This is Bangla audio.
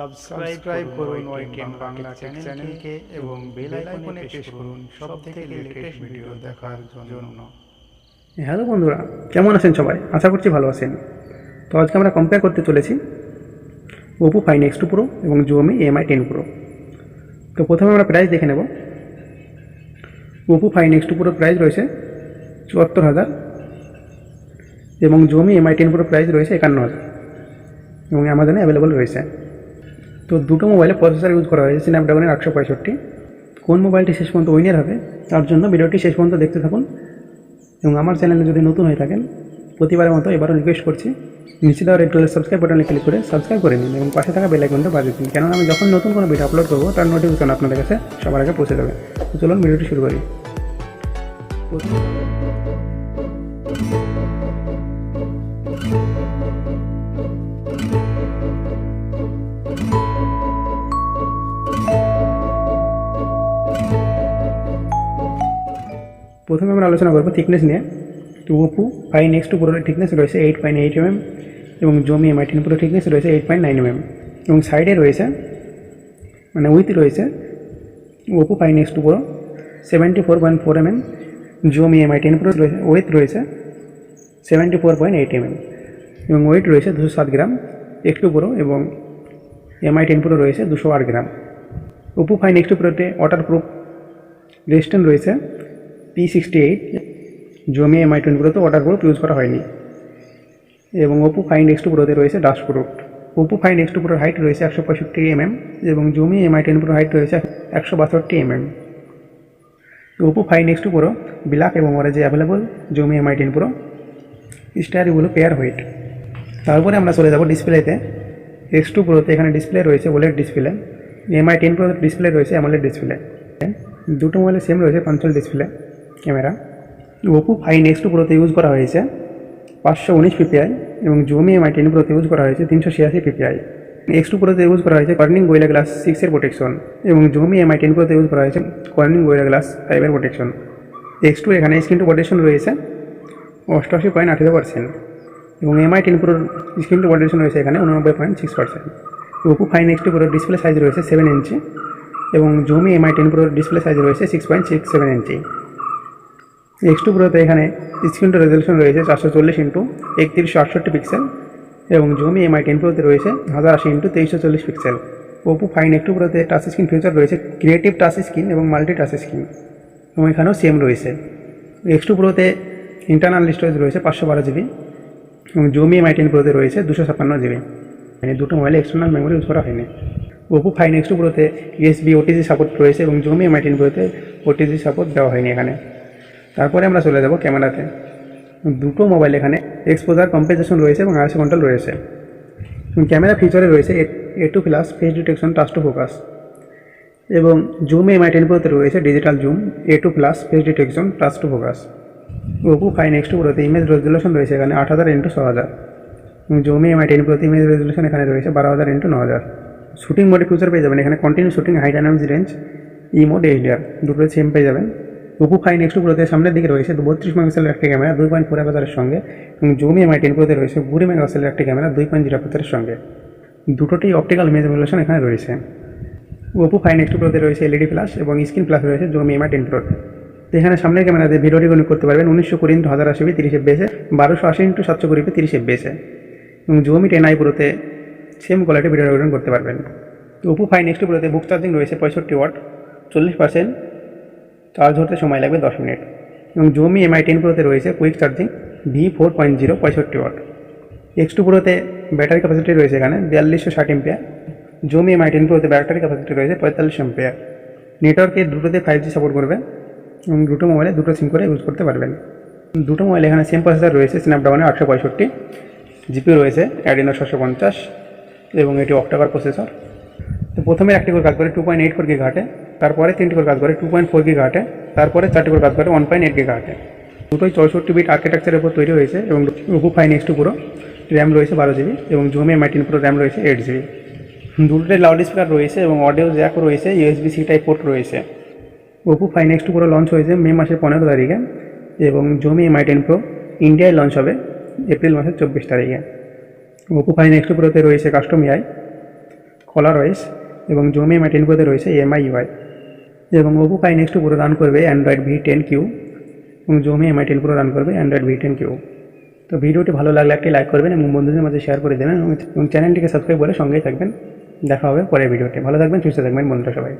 সাবস্ক্রাইব করুন ওয়াইটিএম বাংলা চ্যানেলকে এবং বেল আইকনে প্রেস করুন সবথেকে লেটেস্ট ভিডিও দেখার জন্য। হ্যালো বন্ধুরা, কেমন আছেন সবাই? আশা করছি ভালো আছেন। তো আজকে আমরা কম্পেয়ার করতে চলেছি Oppo Find X two pro এবং xiaomi Mi 10 প্রো। তো প্রথমে আমরা প্রাইস দেখে নেব। Oppo Find X two pro price রয়েছে ৭৪,০০০ এবং xiaomi Mi 10 প্রো প্রাইস রয়েছে ৫১,০০০ এবং অ্যামাজনে অ্যাভেলেবল রয়েছে। তো দুটো মোবাইলে প্রসেসর ইউজ করা হয়েছে স্ন্যাপড্রাগনের ৮৬৫। কোন মোবাইলটি শেষ পর্যন্ত উইনার হবে তার জন্য ভিডিওটি শেষ পর্যন্ত দেখতে থাকুন। এবং আমার চ্যানেলে যদি নতুন হয়ে থাকেন, প্রতিবারের মতো এবারও রিকোয়েস্ট করছি, নিচে দেওয়া রেড কালার সাবস্ক্রাইব বাটনে ক্লিক করে সাবস্ক্রাইব করে নিন এবং পাশে থাকা বেল আইকনটা বাজিয়ে দিন, কেননা আমি যখন নতুন কোনো ভিডিও আপলোড করবো তার নোটিফিকেশন আপনাদের কাছে সবার আগে পৌঁছে যাবে। তো চলুন ভিডিওটি শুরু করি। প্রথমে আমরা আলোচনা করবো থিকনেস নিয়ে। তো ওপো ফাইন এক্স টু প্রোর থিকনেস রয়েছে 8.8 mm এবং xiaomi Mi 10 প্রো থিকনেস রয়েছে 8.9 mm এবং সাইডে রয়েছে মানে উইথ রয়েছে Oppo Find X two Pro 74.4 mm, xiaomi Mi 10 Pro width রয়েছে 74.8 mm এবং ওয়েট রয়েছে 207 গ্রাম এক্স টু প্রো এবং Mi 10 প্রো রয়েছে 208 gram. Oppo Find X two প্রোতে ওয়াটারপ্রুফ রেজিস্ট্যান্ট রয়েছে P68, xiaomi Mi 10 প্রোতে ওয়াটারপ্রুফ ইউজ করা হয়নি এবং ওপো ফাইন এক্স টু প্রোতে রয়েছে dustproof. Oppo Find X two প্রোর হাইট রয়েছে 165 mm এবং xiaomi Mi 10 প্রো হাইট রয়েছে 162 mm। Oppo Find X two Pro black এবং অরেঞ্জে অ্যাভেলেবল, xiaomi Mi 10 প্রো স্টারগুলো পেয়ার হোয়াইট। তারপরে আমরা চলে যাব ডিসপ্লেতে। এক্স টু প্রোতে এখানে ডিসপ্লে রয়েছে OLED display, Mi 10 Pro display রয়েছে অ্যামোলেড ডিসপ্লে। দুটো মোবাইলে সেম রয়েছে punch hole display camera. Oppo Find X two প্রোতে ইউজ করা হয়েছে 519 PPI এবং xiaomi Mi 10 প্রোতে ইউজ করা হয়েছে 386 PPI। এক্স টু প্রোতে ইউজ করা হয়েছে কর্নিং গোরিলা গ্লাস 6 এর প্রোটেকশন এবং xiaomi Mi 10 প্রোতে ইউজ করা হয়েছে কর্নিং গোরিলা গ্লাস 5 এর প্রোটেকশন। এক্স টু এখানে স্ক্রিন টু প্রোটেকশন রয়েছে 88.18% এবং Mi 10 প্রোর স্ক্রিন টু প্রোটেকশন রয়েছে এখানে 89.6%। ওপো ফাইন এক্স টু প্রোর ডিসপ্লে সাইজ রয়েছে 7 ইঞ্চি এবং xiaomi Mi 10 প্রোর ডিসপ্লে সাইজ রয়েছে 6.67 ইঞ্চি। এক্স টু প্রোতে এখানে স্ক্রিন টু রেজলিউশন রয়েছে 440x3168 পিক্সেল এবং xiaomi Mi 10 প্রোতে রয়েছে 1080x2340 pixel. Oppo Find X two প্রোতে টাচ স্ক্রিন ফিচার রয়েছে ক্রিয়েটিভ টাচ স্ক্রিন এবং মাল্টি টাচ স্ক্রিন এবং এখানেও সেম রয়েছে। এক্স টু প্রোতে ইন্টারনাল স্টোরেজ রয়েছে 512 GB এবং xiaomi Mi 10 প্রোতে রয়েছে 256 GB। মানে দুটো মোবাইলে এক্সটার্নাল মেমোরি ইউজ করা হয়নি। ওপো ফাইন এক্স টু প্রোতে USB OTG সাপোর্ট রয়েছে এবং xiaomi Mi 10 প্রোতে OTG সাপোর্ট দেওয়া হয়নি এখানে। তারপরে আমরা চলে যাব ক্যামেরাতে। দুটো মোবাইল এখানে এক্সপোজার কম্পেনসেশন রয়েছে এবং আইএসও কন্ট্রোল রয়েছে। ক্যামেরা ফিচারে রয়েছে A2 plus face detection touch to focus এবং xiaomi Mi 10 প্রোতে রয়েছে digital zoom A2 plus face detection touch to focus. Oppo Find X two প্রোতে ইমেজ রেজলিউশন রয়েছে এখানে 8000x6000 এবং xiaomi Mi 10 প্রোতে ইমেজ রেজলিউশন এখানে রয়েছে 12000x9000। শুটিং মোডে ফিচার পেয়ে যাবেন এখানে continue shooting, high dynamics range, E mode, HDR দুটো সেম পেয়ে যাবেন। ওপো ফাইন এক্স টু প্রোতে সামনের দিকে রয়েছে 32 মেগাপিক্সেলের একটি ক্যামেরা 2.4 আপারচারের সঙ্গে এবং xiaomi Mi 10 প্রোতে রয়েছে 20 মেগাপিক্সেলের একটি ক্যামেরা 2.0 আপারচারের সঙ্গে। দুটোতেই অপটিক্যাল ইমেজ রেজলিউশন এখানে রয়েছে। ওপো ফাইন এক্স টু প্রোতে রয়েছে LED ফ্ল্যাশ এবং স্ক্রিন ফ্ল্যাশ রয়েছে xiaomi Mi 10 প্রোতে। এখানে সামনের ক্যামেরাতে ভিডিও রেকর্ডিং করতে পারবেন 1920x1080p 30 fps, 1280x720p 30 fps এবং xiaomi 10i প্রোতে সেম কোয়ালিটি ভিডিও রেকর্ডিং করতে পারবেন। ওপো ফাইন এক্স টু প্রোতে বুক চার্জিং রয়েছে 65 ওয়াট, 40% চার্জ হতে সময় লাগবে 10 মিনিট এবং xiaomi Mi 10 প্রোতে রয়েছে quick charging V4.0 65 watt. X two প্রোতে ব্যাটারি ক্যাপাসিটি রয়েছে এখানে 4260 এম্পিয়ার, xiaomi Mi 10 প্রোতে ব্যাটারি ক্যাপাসিটি রয়েছে 45 এম্পিয়ার। নেটওয়ার্কে দুটোতে 5G সাপোর্ট করবে এবং দুটো মোবাইলে দুটো সিম করে ইউজ করতে পারবেন। দুটো মোবাইলে এখানে সেম প্রসেসর রয়েছে স্ন্যাপড্রাগনের 865, জিপি রয়েছে Adreno 750 এবং এটি অক্টাকোর প্রসেসর। তো প্রথমে একটি করে কাজ করে 2.8 GHz, তারপরে তিনটি করে কাজ করে 2.4 GHz, তারপরে চারটি করে কাজ করে 1.8 GHz। দুটোই 64 বিট আর্কিটেকচারের উপর তৈরি হয়েছে এবং Oppo Find X two pro RAM রয়েছে 12 GB এবং xiaomi Mi 10 প্রো র্যাম রয়েছে 8 GB। দুটোই লাউড স্পিকার রয়েছে এবং অডিও জ্যাক রয়েছে, USB-C টাইপ পোর্ট রয়েছে। Oppo Find X two pro launch হয়েছে মে মাসের 15 তারিখে এবং xiaomi Mi 10 প্রো ইন্ডিয়ায় লঞ্চ হবে এপ্রিল মাসের 24 তারিখে। ওপো ফাইন এক্স টু প্রোতে রয়েছে কাস্টম AI, কলার ওয়েস এবং xiaomi Mi 10 Proতে রয়েছে এমআই ইউআই এবং Oppo Find X2 Pro run করবে অ্যান্ড্রয়েড V10Q এবং xiaomi Mi 10 Pro রান করবে অ্যান্ড্রয়েড V10Q। তো ভিডিওটি ভালো লাগলে একটি লাইক করবেন এবং বন্ধুদের মাঝে শেয়ার করে দেবেন এবং চ্যানেলটিকে সাবস্ক্রাইব করে সঙ্গেই থাকবেন। দেখা হবে পরের ভিডিওতে। ভালো থাকবেন, সুস্থ থাকবেন বন্ধুরা সবাই।